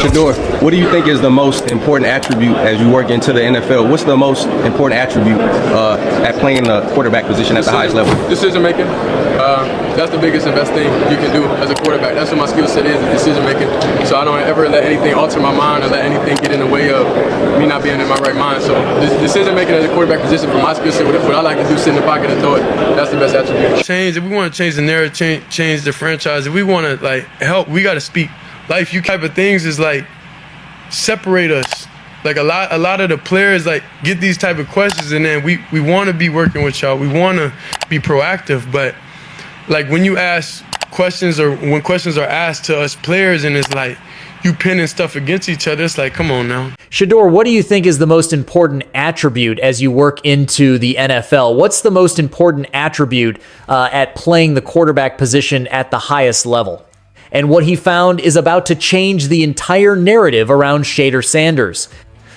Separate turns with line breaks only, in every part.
Shedeur, what do you think is the most important attribute as you work into the NFL? What's the most important attribute at playing the quarterback position at the highest level?
Decision making. That's the biggest and best thing you can do as a quarterback. That's what my skill set is, decision making. So I don't ever let anything alter my mind or let anything get in the way of me not being in my right mind. So decision making as a quarterback position for my skill set, what I like to do, sit in the pocket and throw it, that's the best attribute.
If we want to change the narrative, change the franchise, if we want to like help, we got to speak life. You type of things is like separate us. Like a lot of the players like get these type of questions, and then we want to be working with y'all. We want to be proactive, but like when you ask questions or when questions are asked to us players, and it's like you pinning stuff against each other, it's like, come on now.
Shedeur, what do you think is the most important attribute as you work into the NFL? What's the most important attribute at playing the quarterback position at the highest level? And what he found is about to change the entire narrative around Shedeur Sanders.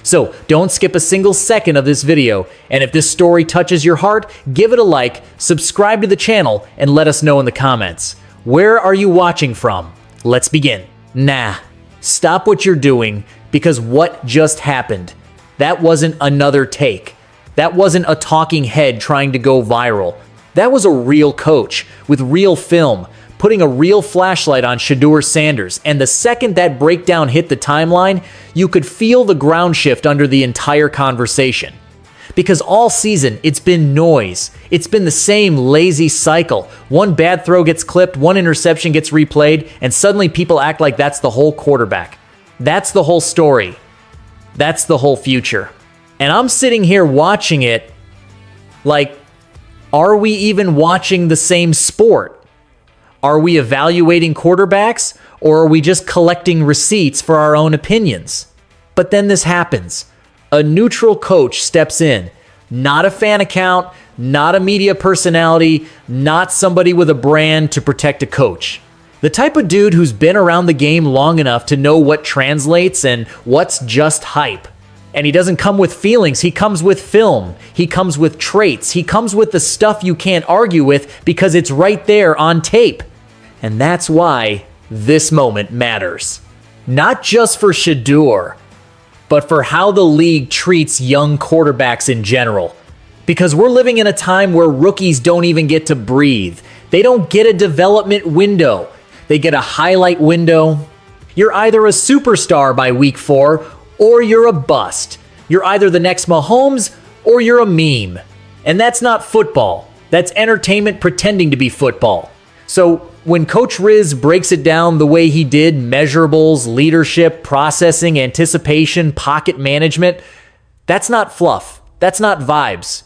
So don't skip a single second of this video, and if this story touches your heart, give it a like, subscribe to the channel, and let us know in the comments. Where are you watching from? Let's begin. Nah, stop what you're doing, because what just happened? That wasn't another take. That wasn't a talking head trying to go viral. That was a real coach with real film, putting a real flashlight on Shedeur Sanders, and the second that breakdown hit the timeline, you could feel the ground shift under the entire conversation. Because all season, it's been noise. It's been the same lazy cycle. One bad throw gets clipped, one interception gets replayed, and suddenly people act like that's the whole quarterback. That's the whole story. That's the whole future. And I'm sitting here watching it like, are we even watching the same sport? Are we evaluating quarterbacks, or are we just collecting receipts for our own opinions? But then this happens. A neutral coach steps in. Not a fan account, not a media personality, not somebody with a brand to protect a coach. The type of dude who's been around the game long enough to know what translates and what's just hype. And he doesn't come with feelings, he comes with film. He comes with traits. He comes with the stuff you can't argue with because it's right there on tape. And that's why this moment matters. Not just for Shedeur, but for how the league treats young quarterbacks in general. Because we're living in a time where rookies don't even get to breathe. They don't get a development window. They get a highlight window. You're either a superstar by week 4, or you're a bust. You're either the next Mahomes, or you're a meme. And that's not football. That's entertainment pretending to be football. So when Coach Riz breaks it down the way he did, measurables, leadership, processing, anticipation, pocket management, that's not fluff. That's not vibes.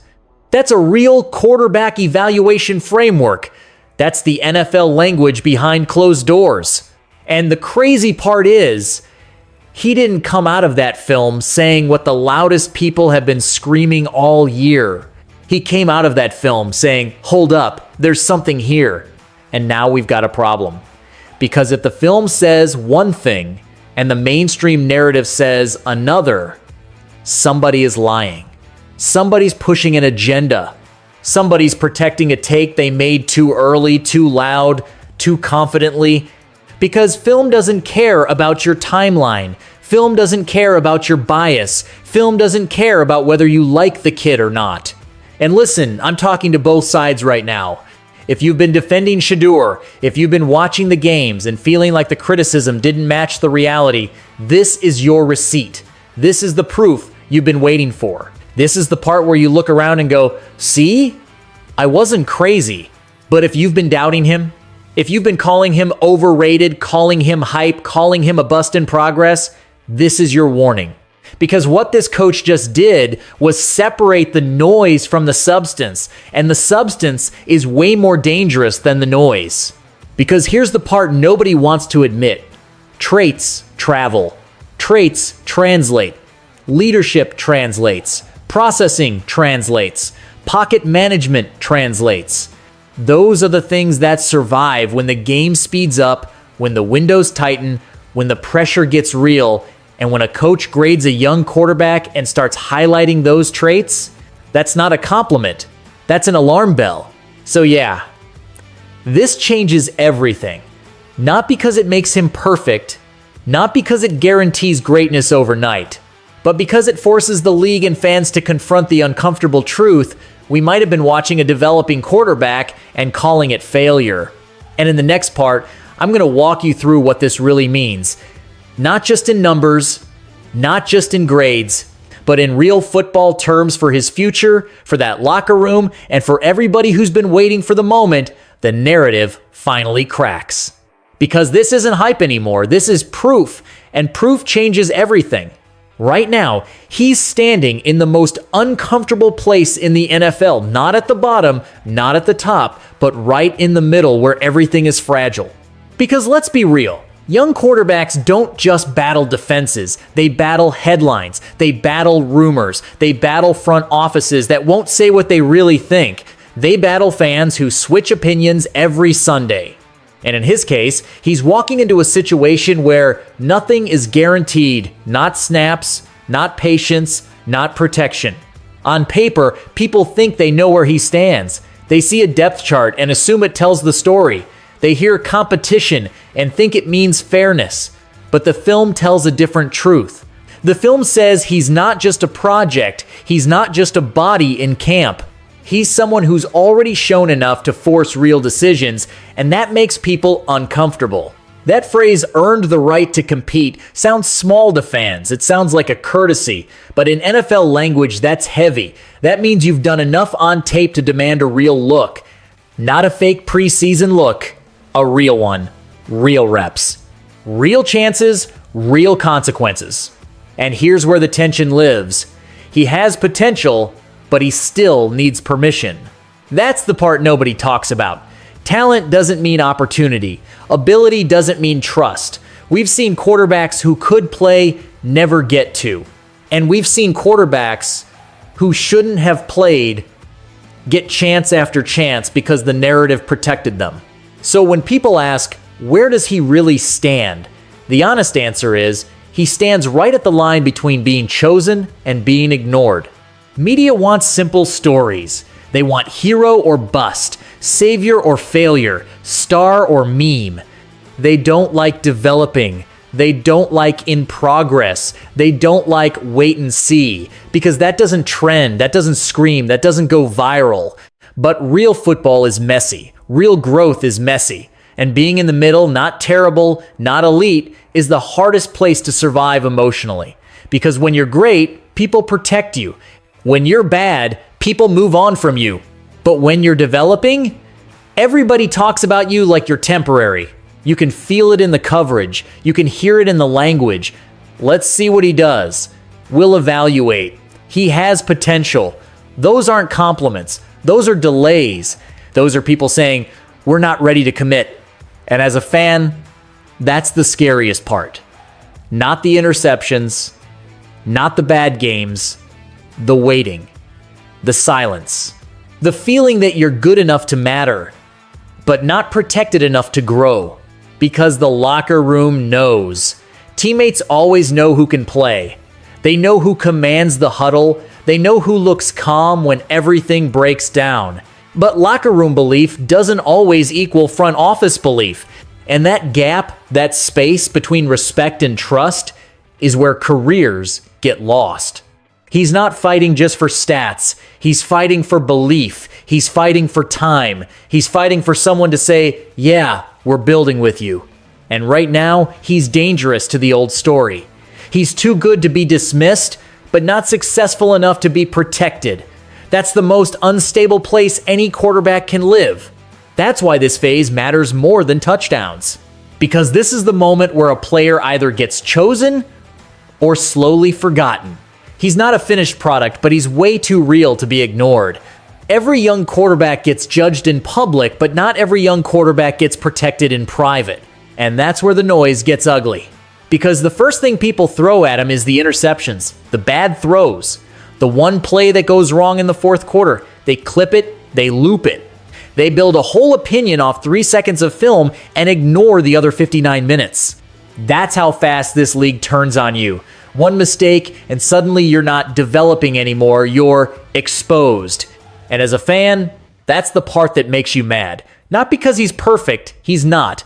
That's a real quarterback evaluation framework. That's the NFL language behind closed doors. And the crazy part is, he didn't come out of that film saying what the loudest people have been screaming all year. He came out of that film saying, hold up, there's something here. And now we've got a problem. Because if the film says one thing and the mainstream narrative says another, somebody is lying. Somebody's pushing an agenda. Somebody's protecting a take they made too early, too loud, too confidently. Because film doesn't care about your timeline. Film doesn't care about your bias. Film doesn't care about whether you like the kid or not. And listen, I'm talking to both sides right now. If you've been defending Shedeur, if you've been watching the games and feeling like the criticism didn't match the reality, this is your receipt. This is the proof you've been waiting for. This is the part where you look around and go, see? I wasn't crazy. But if you've been doubting him, if you've been calling him overrated, calling him hype, calling him a bust in progress, this is your warning. Because what this coach just did was separate the noise from the substance, and the substance is way more dangerous than the noise. Because here's the part nobody wants to admit. Traits travel. Traits translate. Leadership translates. Processing translates. Pocket management translates. Those are the things that survive when the game speeds up, when the windows tighten, when the pressure gets real, and when a coach grades a young quarterback and starts highlighting those traits. That's not a compliment. That's an alarm bell. So yeah, this changes everything. Not because it makes him perfect, Not because it guarantees greatness overnight, but because it forces the league and fans to confront the uncomfortable truth. We might have been watching a developing quarterback and calling it failure. And in the next part, I'm going to walk you through what this really means. Not just in numbers, not just in grades, but in real football terms for his future, for that locker room, and for everybody who's been waiting for the moment the narrative finally cracks. Because this isn't hype anymore, this is proof, and proof changes everything. Right now, he's standing in the most uncomfortable place in the NFL, not at the bottom, not at the top, but right in the middle where everything is fragile. Because let's be real, young quarterbacks don't just battle defenses, they battle headlines, they battle rumors, they battle front offices that won't say what they really think. They battle fans who switch opinions every Sunday. And in his case, he's walking into a situation where nothing is guaranteed, not snaps, not patience, not protection. On paper, people think they know where he stands. They see a depth chart and assume it tells the story. They hear competition and think it means fairness. But the film tells a different truth. The film says he's not just a project, he's not just a body in camp. He's someone who's already shown enough to force real decisions, and that makes people uncomfortable. That phrase, earned the right to compete, sounds small to fans. It sounds like a courtesy. But in NFL language, that's heavy. That means you've done enough on tape to demand a real look. Not a fake preseason look, a real one. Real reps. Real chances, real consequences. And here's where the tension lives. He has potential, but he still needs permission. That's the part nobody talks about. Talent doesn't mean opportunity. Ability doesn't mean trust. We've seen quarterbacks who could play never get to. And we've seen quarterbacks who shouldn't have played get chance after chance because the narrative protected them. So when people ask, where does he really stand? The honest answer is, he stands right at the line between being chosen and being ignored. Media wants simple stories. They want hero or bust, savior or failure, star or meme. They don't like developing. They don't like in progress. They don't like wait and see, because that doesn't trend, that doesn't scream, that doesn't go viral. But real football is messy. Real growth is messy. And being in the middle, not terrible, not elite, is the hardest place to survive emotionally. Because when you're great, people protect you. When you're bad, people move on from you. But when you're developing, everybody talks about you like you're temporary. You can feel it in the coverage. You can hear it in the language. Let's see what he does. We'll evaluate. He has potential. Those aren't compliments. Those are delays. Those are people saying, we're not ready to commit. And as a fan, that's the scariest part. Not the interceptions, not the bad games, the waiting, the silence, the feeling that you're good enough to matter, but not protected enough to grow. Because the locker room knows. Teammates always know who can play. They know who commands the huddle. They know who looks calm when everything breaks down. But locker room belief doesn't always equal front office belief. And that gap, that space between respect and trust, is where careers get lost. He's not fighting just for stats. He's fighting for belief. He's fighting for time. He's fighting for someone to say, yeah, we're building with you. And right now, he's dangerous to the old story. He's too good to be dismissed, but not successful enough to be protected. That's the most unstable place any quarterback can live. That's why this phase matters more than touchdowns. Because this is the moment where a player either gets chosen or slowly forgotten. He's not a finished product, but he's way too real to be ignored. Every young quarterback gets judged in public, but not every young quarterback gets protected in private. And that's where the noise gets ugly. Because the first thing people throw at him is the interceptions, the bad throws, the one play that goes wrong in the fourth quarter. They clip it, they loop it. They build a whole opinion off 3 seconds of film and ignore the other 59 minutes. That's how fast this league turns on you. One mistake, and suddenly you're not developing anymore, you're exposed. And as a fan, that's the part that makes you mad. Not because he's perfect, he's not,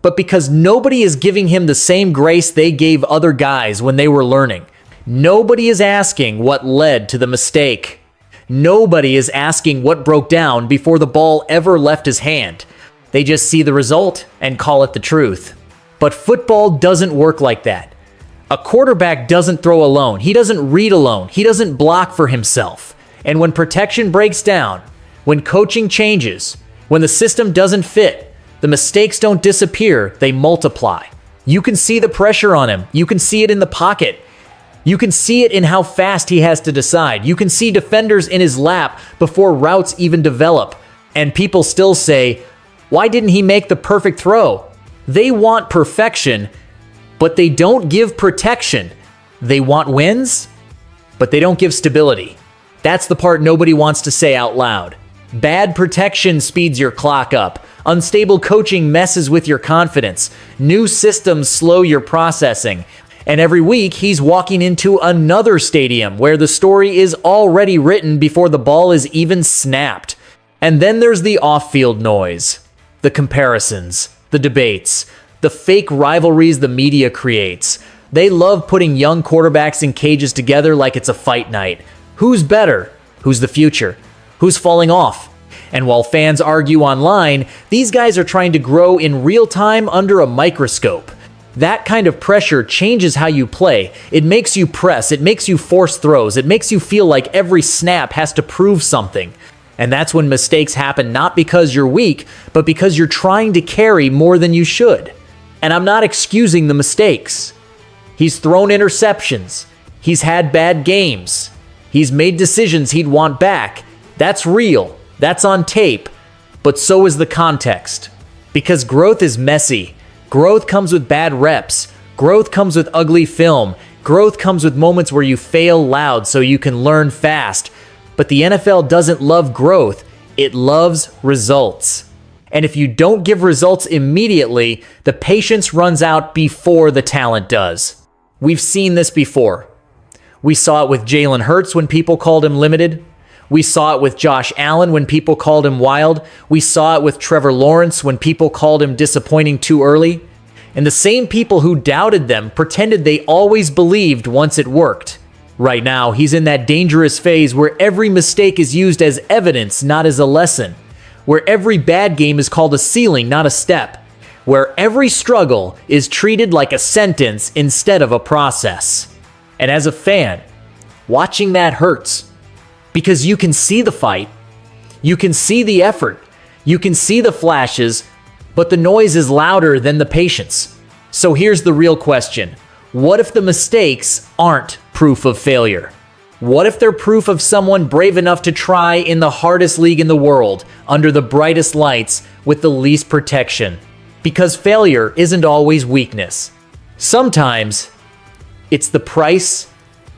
but because nobody is giving him the same grace they gave other guys when they were learning. Nobody is asking what led to the mistake. Nobody is asking what broke down before the ball ever left his hand. They just see the result and call it the truth. But football doesn't work like that. A quarterback doesn't throw alone. He doesn't read alone. He doesn't block for himself. And when protection breaks down, when coaching changes, when the system doesn't fit, the mistakes don't disappear, they multiply. You can see the pressure on him. You can see it in the pocket. You can see it in how fast he has to decide. You can see defenders in his lap before routes even develop. And people still say, why didn't he make the perfect throw? They want perfection, but they don't give protection. They want wins, but they don't give stability. That's the part nobody wants to say out loud. Bad protection speeds your clock up. Unstable coaching messes with your confidence. New systems slow your processing. And every week, he's walking into another stadium where the story is already written before the ball is even snapped. And then there's the off-field noise, the comparisons, the debates, the fake rivalries the media creates. They love putting young quarterbacks in cages together like it's a fight night. Who's better? Who's the future? Who's falling off? And while fans argue online, these guys are trying to grow in real time under a microscope. That kind of pressure changes how you play. It makes you press, it makes you force throws, it makes you feel like every snap has to prove something. And that's when mistakes happen, not because you're weak, but because you're trying to carry more than you should. And I'm not excusing the mistakes. He's thrown interceptions. He's had bad games. He's made decisions he'd want back. That's real. That's on tape. But so is the context. Because growth is messy. Growth comes with bad reps. Growth comes with ugly film. Growth comes with moments where you fail loud so you can learn fast. But the NFL doesn't love growth. It loves results. And if you don't give results immediately, the patience runs out before the talent does. We've seen this before. We saw it with Jalen Hurts when people called him limited. We saw it with Josh Allen when people called him wild. We saw it with Trevor Lawrence when people called him disappointing too early. And the same people who doubted them pretended they always believed once it worked. Right now, he's in that dangerous phase where every mistake is used as evidence, not as a lesson. Where every bad game is called a ceiling, not a step. Where every struggle is treated like a sentence instead of a process. And as a fan, watching that hurts. Because you can see the fight, you can see the effort, you can see the flashes, but the noise is louder than the patience. So here's the real question. What if the mistakes aren't proof of failure? What if they're proof of someone brave enough to try in the hardest league in the world, under the brightest lights, with the least protection? Because failure isn't always weakness. Sometimes it's the price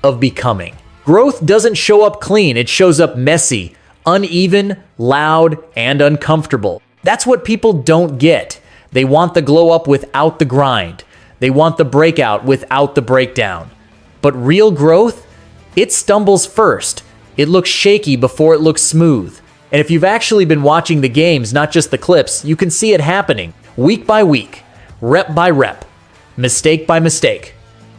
of becoming. Growth doesn't show up clean, it shows up messy, uneven, loud, and uncomfortable. That's what people don't get. They want the glow up without the grind. They want the breakout without the breakdown. But real growth, it stumbles first. It looks shaky before it looks smooth. And if you've actually been watching the games, not just the clips, you can see it happening week by week, rep by rep, mistake by mistake.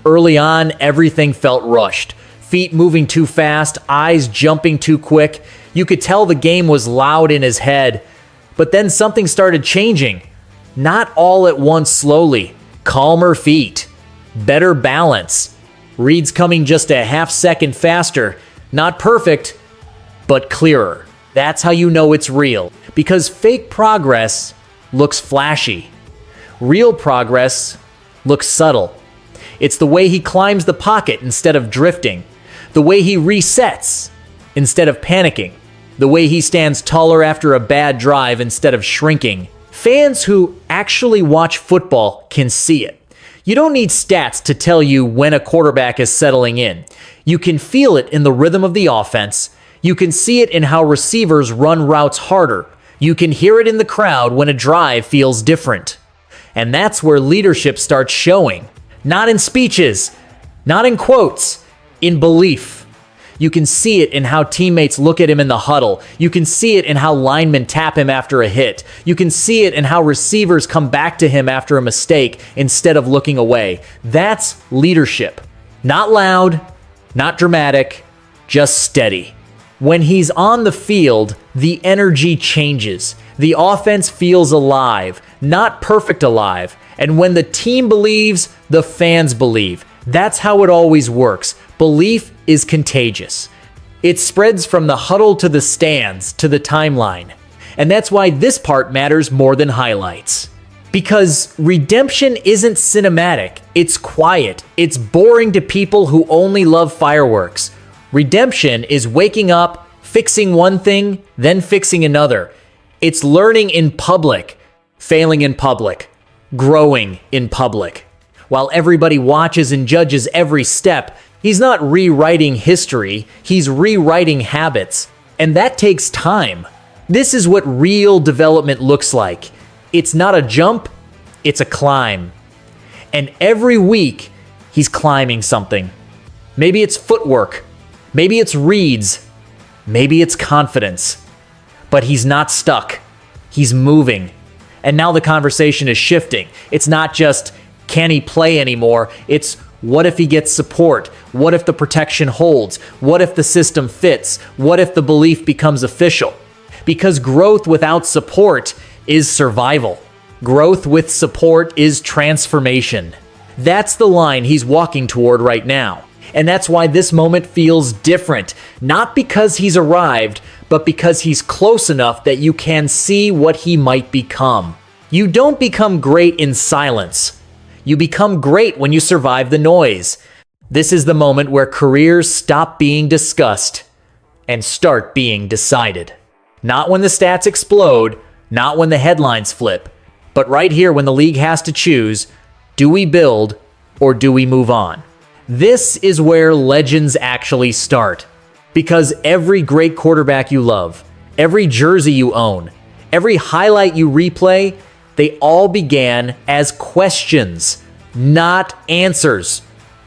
Early on, everything felt rushed. Feet moving too fast, eyes jumping too quick. You could tell the game was loud in his head. But then something started changing. Not all at once slowly. Calmer feet. Better balance. Reads coming just a half second faster. Not perfect, but clearer. That's how you know it's real. Because fake progress looks flashy. Real progress looks subtle. It's the way he climbs the pocket instead of drifting. The way he resets instead of panicking. The way he stands taller after a bad drive instead of shrinking. Fans who actually watch football can see it. You don't need stats to tell you when a quarterback is settling in. You can feel it in the rhythm of the offense. You can see it in how receivers run routes harder. You can hear it in the crowd when a drive feels different. And that's where leadership starts showing. Not in speeches, not in quotes, in belief. You can see it in how teammates look at him in the huddle. You can see it in how linemen tap him after a hit. You can see it in how receivers come back to him after a mistake instead of looking away. That's leadership. Not loud, not dramatic, just steady. When he's on the field, the energy changes. The offense feels alive, not perfect alive. And when the team believes, the fans believe. That's how it always works. Belief is contagious. It spreads from the huddle to the stands to the timeline. And that's why this part matters more than highlights. Because redemption isn't cinematic, it's quiet. It's boring to people who only love fireworks. Redemption is waking up, fixing one thing, then fixing another. It's learning in public, failing in public, growing in public. While everybody watches and judges every step, he's not rewriting history, he's rewriting habits. And that takes time. This is what real development looks like. It's not a jump, it's a climb. And every week, he's climbing something. Maybe it's footwork, maybe it's reads, maybe it's confidence. But he's not stuck, he's moving. And now the conversation is shifting. It's not just, can he play anymore? It's, what if he gets support? What if the protection holds? What if the system fits? What if the belief becomes official? Because growth without support is survival. Growth with support is transformation. That's the line he's walking toward right now. And that's why this moment feels different. Not because he's arrived, but because he's close enough that you can see what he might become. You don't become great in silence. You become great when you survive the noise. This is the moment where careers stop being discussed and start being decided. Not when the stats explode, not when the headlines flip, but right here when the league has to choose, do we build or do we move on? This is where legends actually start. Because every great quarterback you love, every jersey you own, every highlight you replay, they all began as questions, not answers.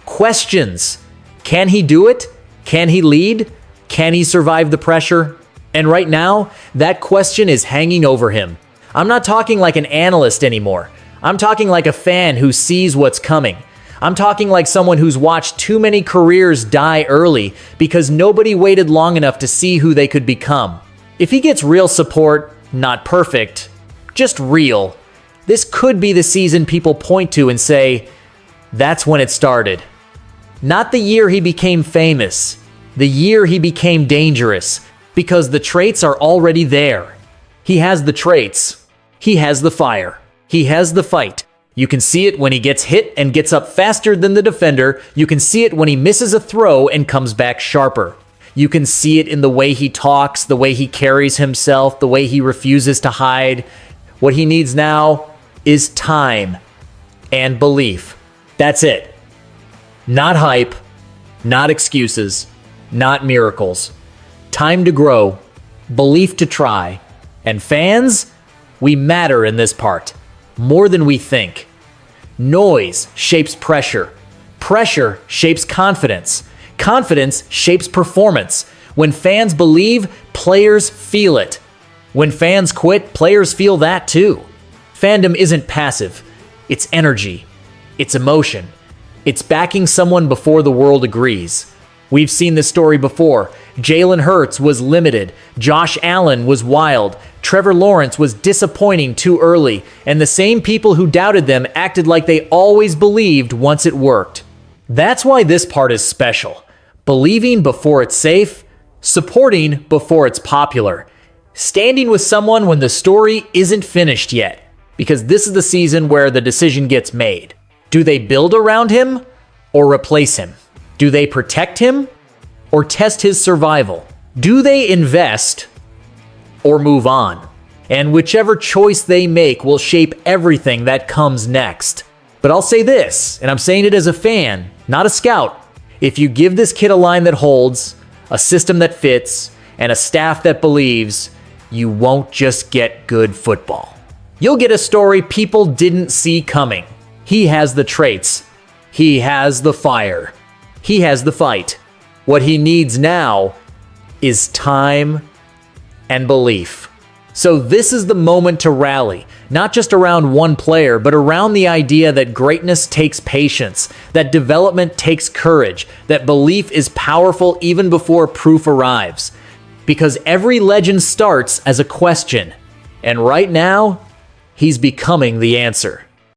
Questions. Can he do it? Can he lead? Can he survive the pressure? And right now, that question is hanging over him. I'm not talking like an analyst anymore. I'm talking like a fan who sees what's coming. I'm talking like someone who's watched too many careers die early because nobody waited long enough to see who they could become. If he gets real support, not perfect, just real, this could be the season people point to and say, that's when it started. Not the year he became famous, the year he became dangerous, because the traits are already there. He has the traits. He has the fire. He has the fight. You can see it when he gets hit and gets up faster than the defender. You can see it when he misses a throw and comes back sharper. You can see it in the way he talks, the way he carries himself, the way he refuses to hide. What he needs now is time and belief. That's it. Not hype, not excuses, not miracles. Time to grow, belief to try. And fans, we matter in this part, more than we think. Noise shapes pressure. Pressure shapes confidence. Confidence shapes performance. When fans believe, players feel it. When fans quit, players feel that too. Fandom isn't passive. It's energy. It's emotion. It's backing someone before the world agrees. We've seen this story before. Jalen Hurts was limited. Josh Allen was wild. Trevor Lawrence was disappointing too early. And the same people who doubted them acted like they always believed once it worked. That's why this part is special. Believing before it's safe, supporting before it's popular. Standing with someone when the story isn't finished yet. Because this is the season where the decision gets made. Do they build around him or replace him? Do they protect him or test his survival? Do they invest or move on? And whichever choice they make will shape everything that comes next. But I'll say this, and I'm saying it as a fan, not a scout. If you give this kid a line that holds, a system that fits, and a staff that believes, you won't just get good football. You'll get a story people didn't see coming. He has the traits. He has the fire. He has the fight. What he needs now is time and belief. So this is the moment to rally, not just around one player, but around the idea that greatness takes patience, that development takes courage, that belief is powerful even before proof arrives. Because every legend starts as a question, and right now, he's becoming the answer.